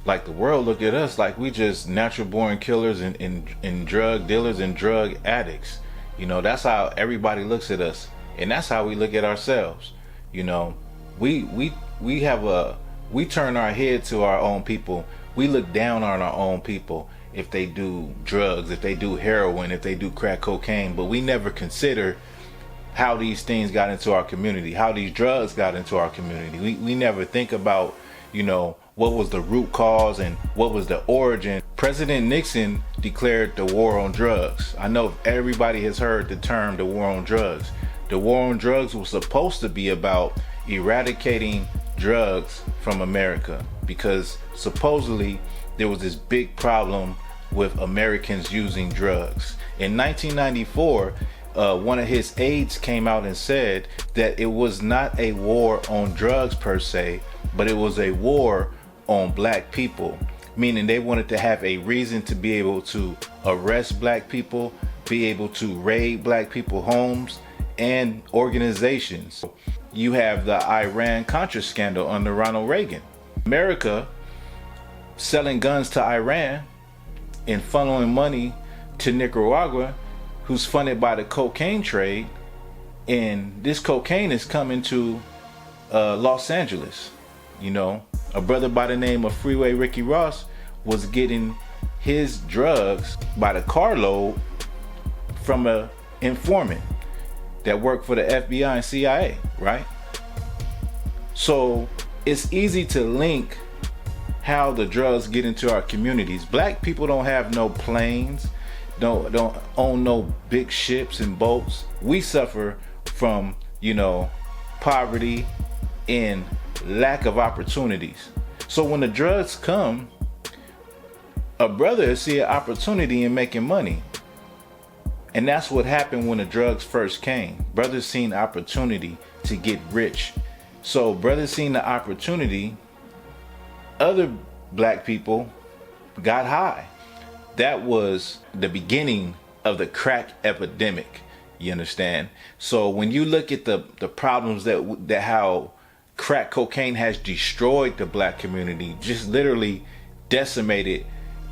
Like the world look at us like we just natural born killers and drug dealers and drug addicts. You know, that's how everybody looks at us, and that's how we look at ourselves. You know, we have a we turn our head to our own people. We look down on our own people if they do drugs, if they do heroin, if they do crack cocaine, but we never consider how these things got into our community, how these drugs got into our community. We never think about, you know, what was the root cause and what was the origin. President Nixon declared the war on drugs. I know everybody has heard the term the war on drugs. The war on drugs was supposed to be about eradicating drugs from America, because supposedly there was this big problem with Americans using drugs. In 1994, one of his aides came out and said that it was not a war on drugs per se, but it was a war on black people, meaning they wanted to have a reason to be able to arrest black people, be able to raid black people homes and organizations. You have the Iran-Contra scandal under Ronald Reagan. America selling guns to Iran and funneling money to Nicaragua, who's funded by the cocaine trade, and this cocaine is coming to Los Angeles. You know, a brother by the name of Freeway Ricky Ross was getting his drugs by the carload from a informant that worked for the FBI and CIA, right? So it's easy to link how the drugs get into our communities. Black people don't have no planes, don't own no big ships and boats. We suffer from, you know, poverty and lack of opportunities. So when the drugs come, a brother see an opportunity in making money. And that's what happened when the drugs first came. Brothers seen opportunity to get rich. So brothers seen the opportunity, other black people got high. That was the beginning of the crack epidemic. You understand? So when you look at the problems that how crack cocaine has destroyed the black community, just literally decimated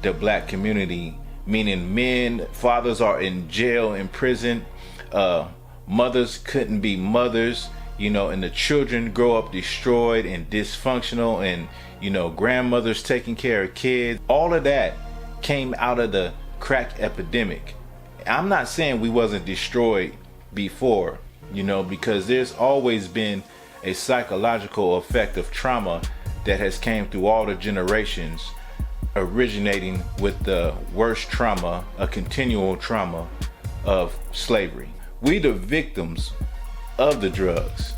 the black community, meaning men, fathers are in jail, in prison, mothers couldn't be mothers, you know, and the children grow up destroyed and dysfunctional, and, you know, grandmothers taking care of kids. All of that came out of the crack epidemic. I'm not saying we wasn't destroyed before, you know, because there's always been a psychological effect of trauma that has came through all the generations, originating with the worst trauma, a continual trauma of slavery. We the victims of the drugs,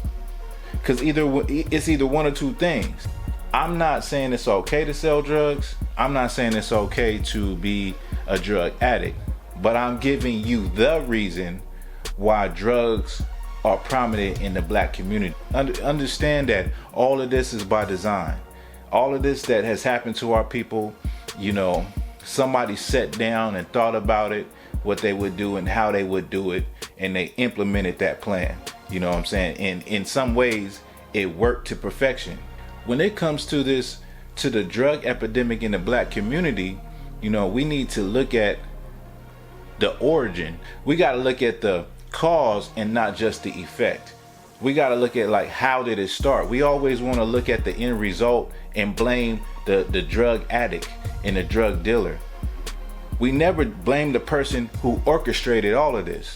because it's either one or two things. I'm not saying it's okay to sell drugs. I'm not saying it's okay to be a drug addict, but I'm giving you the reason why drugs are prominent in the black community. Understand that all of this is by design. All of this that has happened to our people, you know, somebody sat down and thought about it, what they would do and how they would do it, and they implemented that plan. You know what I'm saying? And in some ways, it worked to perfection. When it comes to this, to the drug epidemic in the black community, you know, we need to look at the origin. We got to look at the cause and not just the effect. We got to look at, like, how did it start? We always want to look at the end result and blame the drug addict and the drug dealer. We never blame the person who orchestrated all of this.